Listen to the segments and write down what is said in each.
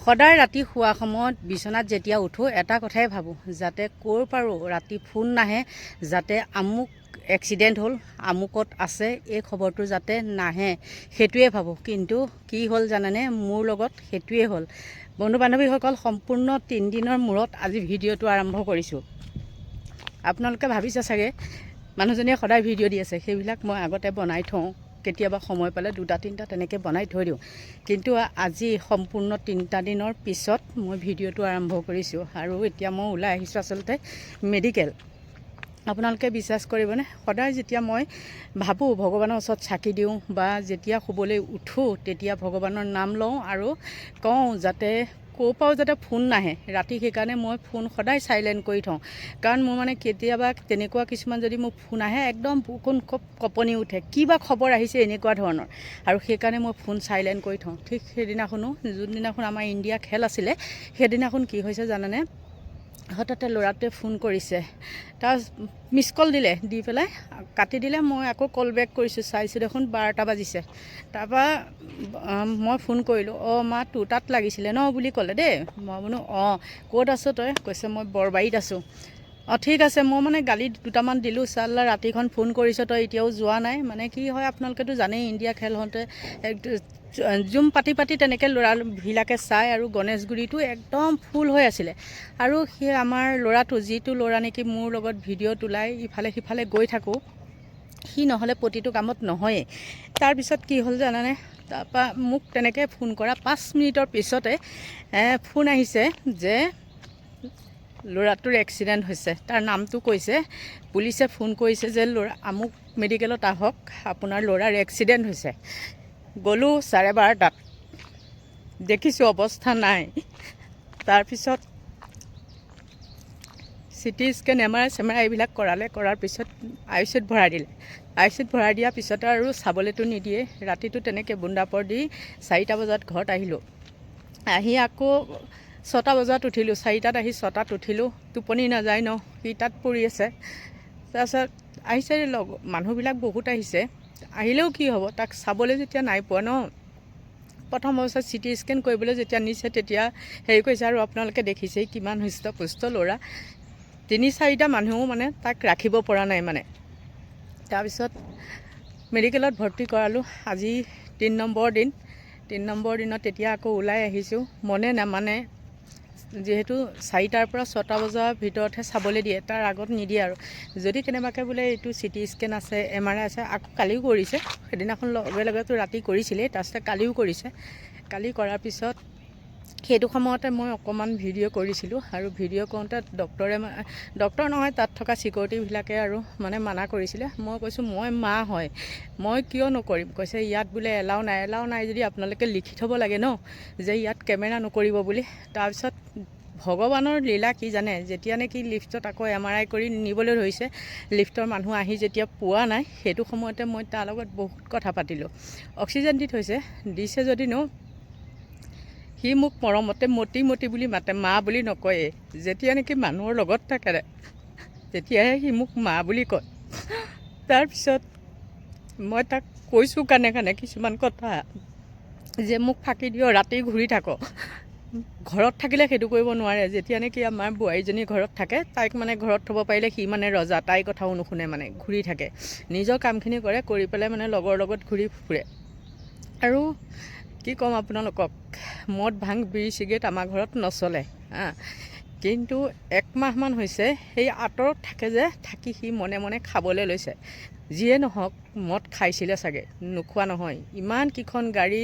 সদায় ৰাতি শোৱা সময়ত বিচনাত যেতিয়া উঠো এটা কথাই ভাবোঁ, যাতে ক'ৰ পাৰোঁ ৰাতি ফোন নাহে, যাতে আমুক এক্সিডেণ্ট হ'ল, আমুকত আছে, এই খবৰটো যাতে নাহে, সেইটোৱে ভাবোঁ। কিন্তু কি হ'ল জানেনে, মোৰ লগত সেইটোৱে হ'ল। বন্ধু বান্ধৱীসকল, সম্পূৰ্ণ 3 দিনৰ মূৰত আজি ভিডিঅ'টো আৰম্ভ কৰিছোঁ। আপোনালোকে ভাবিছে চাগে মানুহজনীয়ে সদায় ভিডিঅ' দি আছে, সেইবিলাক মই আগতে বনাই থওঁ, কেতিয়াবা সময় পালে 2-3টা তেনেকৈ বনাই থৈ দিওঁ। কিন্তু আজি সম্পূৰ্ণ 3টা দিনৰ পিছত মই ভিডিঅ'টো আৰম্ভ কৰিছোঁ আৰু এতিয়া মই ওলাই আহিছোঁ আচলতে মেডিকেল। আপোনালোকে বিশ্বাস কৰিবনে, সদায় যেতিয়া মই ভাবোঁ ভগৱানৰ ওচৰত চাকি দিওঁ বা যেতিয়া শুবলৈ উঠোঁ তেতিয়া ভগৱানৰ নাম লওঁ আৰু কওঁ যাতে ক'ৰ পৰাও যাতে ফোন নাহে ৰাতি। সেইকাৰণে মই ফোন সদায় চাইলেণ্ট কৰি থওঁ, কাৰণ মোৰ মানে কেতিয়াবা তেনেকুৱা কিছুমান যদি মোৰ ফোন আহে একদম বুকুন কঁপনি উঠে, কি বা খবৰ আহিছে এনেকুৱা ধৰণৰ, আৰু সেইকাৰণে মই ফোন চাইলেণ্ট কৰি থওঁ। ঠিক সেইদিনাখনো, যোনদিনাখন আমাৰ ইণ্ডিয়া খেল আছিলে, সেইদিনাখন কি হৈছে জানানে, হঠাতে ল'ৰাটোৱে ফোন কৰিছে, তাৰ মিছ কল দিলে, দি পেলাই কাটি দিলে। মই আকৌ কল বেক কৰিছোঁ, চাইছোঁ দেখোন 12টা বাজিছে। তাৰপৰা মই ফোন কৰিলোঁ, মা তোৰ তাত লাগিছিলে ন বুলি ক'লে দেই। মই বোলো ক'ত আছোঁ তই? কৈছে মই বৰবাৰীত আছোঁ। ঠিক আছে, মই মানে গালি 2টামান দিলোঁ, চাল্লা ৰাতিখন ফোন কৰিছ তই এতিয়াও যোৱা নাই। মানে কি হয় আপোনালোকেতো জানেই, ইণ্ডিয়া খেল হওঁতে জুম পাতি তেনেকৈ ল'ৰাবিলাকে চায়, আৰু গণেশগুৰিটো একদম ফুল হৈ আছিলে। আৰু সেই আমাৰ ল'ৰাটো, যিটো ল'ৰা নেকি মোৰ লগত ভিডিঅ' তোলাই ইফালে সিফালে গৈ থাকোঁ, সি নহ'লে প্ৰতিটো কামত নহয়েই। তাৰপিছত কি হ'ল জানানে, তাৰপৰা মোক তেনেকৈ ফোন কৰা 5 মিনিটৰ পিছতে ফোন আহিছে যে ল'ৰাটোৰ এক্সিডেণ্ট হৈছে। তাৰ নামটো কৈছে, পুলিচে ফোন কৰিছে যে ল'ৰা আমুক মেডিকেলত আহক, আপোনাৰ ল'ৰাৰ এক্সিডেণ্ট হৈছে। গ'লোঁ 12:30টাত, দেখিছোঁ অৱস্থা নাই। তাৰপিছত চিটি স্কেন, MRI এইবিলাক কৰাৰ পিছত ICUত ভৰাই দিলে। ICUত ভৰাই দিয়াৰ পিছত আৰু চাবলৈতো নিদিয়ে। ৰাতিটো তেনেকৈ বুন্দাপৰ দি 4টা বজাত ঘৰত আহিলোঁ। আহি আকৌ 6টা বজাত উঠিলোঁ, 4টাত আহি 6টাত উঠিলোঁ। টোপনি নাযায় ন, সি তাত পৰি আছে। তাৰপিছত আহিছে মানুহবিলাক বহুত আহিছে, আহিলেও কি হ'ব, তাক চাবলৈ যেতিয়া নাই পোৱা ন। প্ৰথম অৱস্থাত CT স্কেন কৰিবলৈ যেতিয়া নিছে তেতিয়া হেৰি কৰিছে, আৰু আপোনালোকে দেখিছেই কিমান হৃষ্টপুষ্ট ল'ৰা, 3-4টা মানুহো মানে তাক ৰাখিব পৰা নাই মানে। তাৰপিছত মেডিকেলত ভৰ্তি কৰালোঁ। আজি 3 নম্বৰ দিন। 3 নম্বৰ দিনত তেতিয়া আকৌ ওলাই আহিছোঁ। মনে নামানে, যিহেতু 4টাৰ পৰা 6টা বজাৰ ভিতৰতহে চাবলৈ দিয়ে, তাৰ আগত নিদিয়ে। আৰু যদি কেনেবাকৈ বোলে এইটো CT স্কেন আছে, MRI আছে, আকৌ কালিও কৰিছে, সেইদিনাখন লগেতো ৰাতি কৰিছিলেই, তাৰপিছতে কালিও কৰিছে। কালি কৰাৰ পিছত সেইটো সময়তে মই অকণমান ভিডিঅ' কৰিছিলোঁ, আৰু ভিডিঅ' কৰোঁতে ডক্টৰ নহয়, তাত থকা চিকিউৰিটিবিলাকে আৰু মানে মানা কৰিছিলে। মই কৈছোঁ মই মা হয়, মই কিয় নকৰিম। কৈছে ইয়াত বোলে এলাও নাই যদি আপোনালোকে লিখি থ'ব লাগে ন, যে ইয়াত কেমেৰা নকৰিব বুলি। তাৰপিছত ভগৱানৰ লীলা কি জানে, যেতিয়া নেকি লিফ্টত আকৌ MRI কৰি নিবলৈ ধৰিছে, লিফ্টৰ মানুহ আহি যেতিয়া পোৱা নাই, সেইটো সময়তে মই তাৰ লগত বহুত কথা পাতিলোঁ। অক্সিজেন দি থৈছে, দিছে যদিনো সি মোক মৰমতে মতি বুলি মাতে, মা বুলি নকয়ে। যেতিয়া নেকি মানুহৰ লগত থাকে তেতিয়াহে সি মোক মা বুলি কয়। তাৰপিছত মই তাক কৈছোঁ কানে কিছুমান কথা, যে মোক ফাঁকি দিয়, ৰাতি ঘূৰি থাক। ঘৰত থাকিলে সেইটো কৰিব নোৱাৰে। যেতিয়া নেকি আমাৰ বোৱাৰীজনী ঘৰত থাকে, তাইক মানে ঘৰত থ'ব পাৰিলে সি মানে ৰজা, তাইৰ কথাও নুশুনে, মানে ঘূৰি থাকে, নিজৰ কামখিনি কৰে, কৰি পেলাই মানে লগৰ লগত ঘূৰি ফুৰে। আৰু কি ক'ম আপোনালোকক, মদ ভাং বিড়ি চিগাৰেট আমাৰ ঘৰত নচলে। কিন্তু 1 মাহমান হৈছে সেই আঁতৰত থাকে যে, থাকি সি মনে খাবলৈ লৈছে। যিয়ে নহওক মদ খাইছিলে চাগে, নোখোৱা নহয়। ইমান কেইখন গাড়ী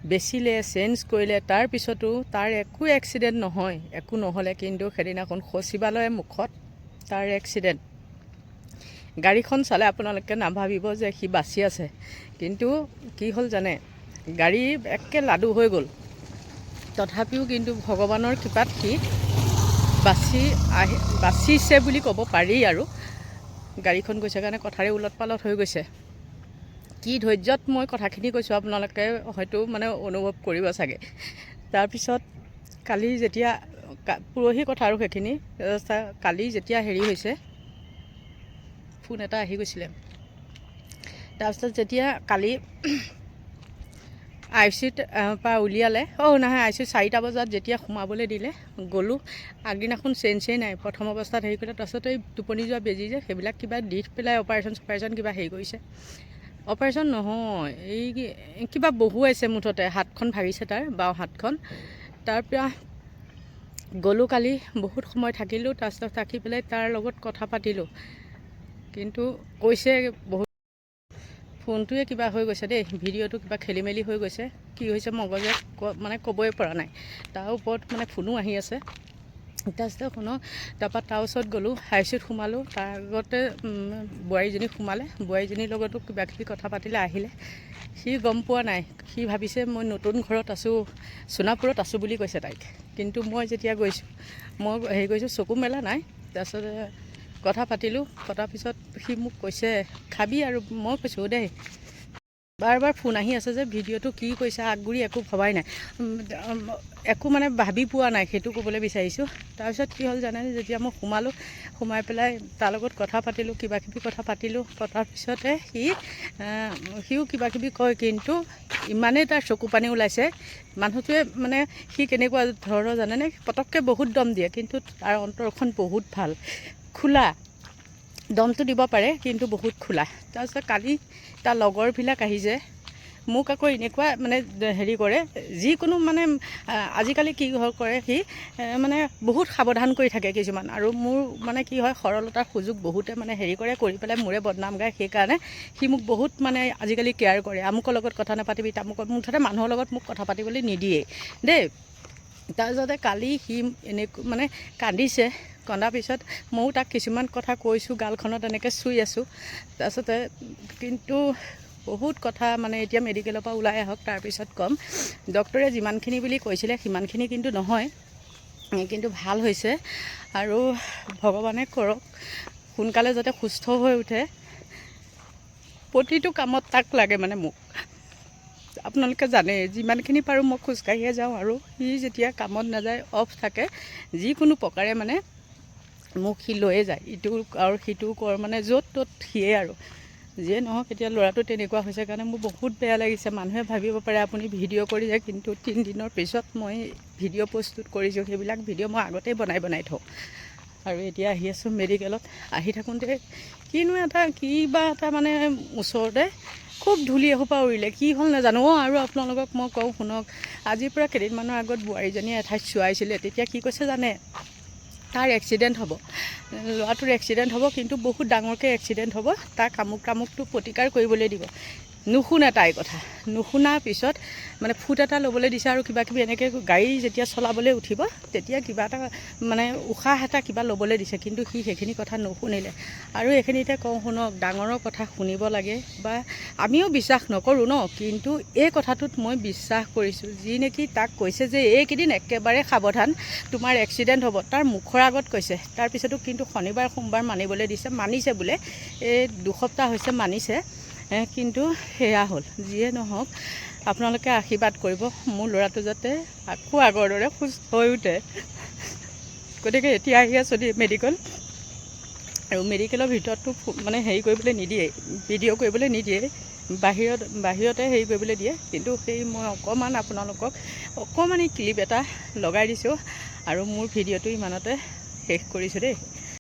বেচিলে, চেঞ্জ কৰিলে, তাৰপিছতো তাৰ একো এক্সিডেণ্ট নহয়, একো নহ'লে। কিন্তু সেইদিনাখন সচিবালয়ৰ মুখত তাৰ এক্সিডেণ্ট। গাড়ীখন চালে আপোনালোকে নাভাবিব যে সি বাচি আছে, কিন্তু কি হ'ল জানে, গাড়ী একে লাডু হৈ গ'ল। তথাপিও কিন্তু ভগৱানৰ কৃপাত সি বাচিছে বুলি ক'ব পাৰি। আৰু গাড়ীখন গৈছে কাৰণে কথাৰে ওলট পালট হৈ গৈছে। কি ধৈৰ্যত মই কথাখিনি কৈছোঁ আপোনালোকে হয়তো মানে অনুভৱ কৰিব চাগে। তাৰপিছত কালি যেতিয়া, পৰহি কথা আৰু সেইখিনি, কালি যেতিয়া হেৰি হৈছে, ফোন এটা আহি গৈছিলে। তাৰপিছত যেতিয়া কালি আই চি ইউত পৰা উলিয়ালে নহয় আই চি ইউত 4টা বজাত যেতিয়া সোমাবলৈ দিলে গ'লোঁ। আগদিনাখন চেঞ্জেই নাই, প্ৰথম অৱস্থাত হেৰি কৰিলে, তাৰপিছত এই টোপনি যোৱা বেজি যে সেইবিলাক কিবা দি পেলাই অপাৰেশ্যন কিবা হেৰি কৰিছে। অপাৰেশ্যন নহয়, এই কিবা বহুৱাইছে মুঠতে, হাতখন ভাগিছে তাৰ বাওঁ হাতখন। তাৰপৰা গ'লোঁ কালি, বহুত সময় থাকিলোঁ। তাৰপিছত থাকি পেলাই তাৰ লগত কথা পাতিলোঁ, কিন্তু কৈছে বহুত ফোনটোৱে কিবা হৈ গৈছে দেই, ভিডিঅ'টো কিবা খেলি মেলি হৈ গৈছে। কি হৈছে মগজে মানে ক'বই পৰা নাই। তাৰ ওপৰত মানে ফোনো আহি আছে। তাৰপিছত শুনক, তাৰপৰা তাৰ ওচৰত গ'লোঁ, আই চি ইউত সোমালোঁ। তাৰ আগতে বোৱাৰীজনী সোমালে, বোৱাৰীজনীৰ লগতো কিবাকিবি কথা পাতিলে, আহিলে। সি গম পোৱা নাই, সি ভাবিছে মই নতুন ঘৰত আছোঁ, সোণাপুৰত আছোঁ বুলি কৈছে তাইক। কিন্তু মই যেতিয়া গৈছোঁ, মই হেৰি কৰিছোঁ, চকু মেলা নাই। তাৰপিছতে কথা পাতিলোঁ, পতাৰ পিছত সি মোক কৈছে খাবি, আৰু মই কৈছোঁ দেই, বাৰ বাৰ ফোন আহি আছে যে ভিডিঅ'টো কি কৈছে আগগুৰি একো ভবাই নাই, একো মানে ভাবি পোৱা নাই, সেইটো ক'বলৈ বিচাৰিছোঁ। তাৰপিছত কি হ'ল জানেনে, যেতিয়া মই সোমাই পেলাই তাৰ লগত কথা পাতিলোঁ, কিবাকিবি কথা পাতিলোঁ। পতাৰ পিছতে সিও কিবাকিবি কয়, কিন্তু ইমানেই তাৰ চকু পানী ওলাইছে। মানুহটোৱে মানে সি কেনেকুৱা ধৰণৰ জানেনে, পটককৈ বহুত দম দিয়ে, কিন্তু তাৰ অন্তৰখন বহুত ভাল, খোলা। দমটো দিব পাৰে, কিন্তু বহুত খোলা। তাৰপিছত কালি তাৰ লগৰবিলাক আহিছে, মোক আকৌ এনেকুৱা মানে হেৰি কৰে, যিকোনো মানে আজিকালি কি কৰে সি মানে বহুত সাৱধান কৰি থাকে কিছুমান। আৰু মোৰ মানে কি হয়, সৰলতাৰ সুযোগ বহুতে মানে হেৰি কৰি পেলাই মোৰে বদনাম গায়। সেইকাৰণে সি মোক বহুত মানে আজিকালি কেয়াৰ কৰে। আমুকৰ লগত কথা নাপাতিবি, তামুকৰ, মুঠতে মানুহৰ লগত মোক কথা পাতিবলৈ নিদিয়েই দেই। তাৰপিছতে কালি সি মানে কান্দিছে। কন্দাৰ পিছত ময়ো তাক কিছুমান কথা কৈছোঁ, গালখনত এনেকৈ চুই আছোঁ। তাৰপিছতে কিন্তু বহুত কথা মানে এতিয়া মেডিকেলৰ পৰা ওলাই আহক, তাৰপিছত ক'ম। ডক্টৰে যিমানখিনি বুলি কৈছিলে সিমানখিনি কিন্তু নহয়, কিন্তু ভাল হৈছে। আৰু ভগৱানে কৰক সোনকালে যাতে সুস্থ হৈ উঠে। প্ৰতিটো কামত তাক লাগে মানে মোক, আপোনালোকে জানে, যিমানখিনি পাৰোঁ মই খোজকাঢ়িয়ে যাওঁ। আৰু সি যেতিয়া কামত নাযায়, অফ থাকে, যিকোনো প্ৰকাৰে মানে মোক সি লৈয়ে যায়, ইটো আৰু সিটো মানে য'ত ত'ত সিয়ে। আৰু যিয়ে নহওক, এতিয়া ল'ৰাটো তেনেকুৱা হৈছে কাৰণে মোৰ বহুত বেয়া লাগিছে। মানুহে ভাবিব পাৰে আপুনি ভিডিঅ' কৰি যায়, কিন্তু 3 দিনৰ পিছত মই ভিডিঅ' প্ৰস্তুত কৰিছোঁ। সেইবিলাক ভিডিঅ' মই আগতেই বনাই থওঁ। আৰু এতিয়া আহি আছোঁ মেডিকেলত। আহি থাকোঁতে কিবা এটা মানে ওচৰতে খুব ধূলি এসোপা উৰিলে, কি হ'ল নাজানো। আৰু আপোনালোকক মই কওঁ শুনক, আজিৰ পৰা কেইদিনমানৰ আগত বোৱাৰীজনীয়ে এঠাইত চোৱাইছিলে। তেতিয়া কি কৈছে জানে, তাৰ এক্সিডেণ্ট হ'ব, ল'ৰাটোৰ এক্সিডেণ্ট হ'ব, কিন্তু বহুত ডাঙৰকৈ এক্সিডেণ্ট হ'ব। তাক আমুকটো প্ৰতিকাৰ কৰিবলৈ দিব। নুশুনে তাইৰ কথা। নুশুনাৰ পিছত মানে ফুট এটা ল'বলৈ দিছে, আৰু কিবাকিবি এনেকৈ গাড়ী যেতিয়া চলাবলৈ উঠিব, তেতিয়া কিবা এটা মানে উশাহ এটা কিবা ল'বলৈ দিছে, কিন্তু সি সেইখিনি কথা নুশুনিলে। আৰু এইখিনিতে কওঁ শুনক, ডাঙৰৰ কথা শুনিব লাগে, বা আমিও বিশ্বাস নকৰোঁ ন, কিন্তু এই কথাটোত মই বিশ্বাস কৰিছোঁ। যি নেকি তাক কৈছে যে এইকেইদিন একেবাৰে সাৱধান, তোমাৰ এক্সিডেণ্ট হ'ব, তাৰ মুখৰ আগত কৈছে। তাৰপিছতো কিন্তু শনিবাৰ সোমবাৰ মানিবলৈ দিছে, মানিছে বোলে, এই 2 সপ্তাহ হৈছে মানিছে। কিন্তু সেয়া হ'ল, যিয়ে নহওক আপোনালোকে আশীৰ্বাদ কৰিব, মোৰ ল'ৰাটো যাতে আকৌ আগৰ দৰে সুস্থ হৈ উঠে। গতিকে এতিয়া আহি আছোঁ মেডিকেল, আৰু মেডিকেলৰ ভিতৰততো মানে হেৰি কৰিবলৈ নিদিয়ে, ভিডিঅ' কৰিবলৈ নিদিয়ে, বাহিৰতে হেৰি কৰিবলৈ দিয়ে। কিন্তু মই অকণমান আপোনালোকক অকণমান ক্লিপ এটা লগাই দিছোঁ, আৰু মোৰ ভিডিঅ'টো ইমানতে শেষ কৰিছোঁ দেই।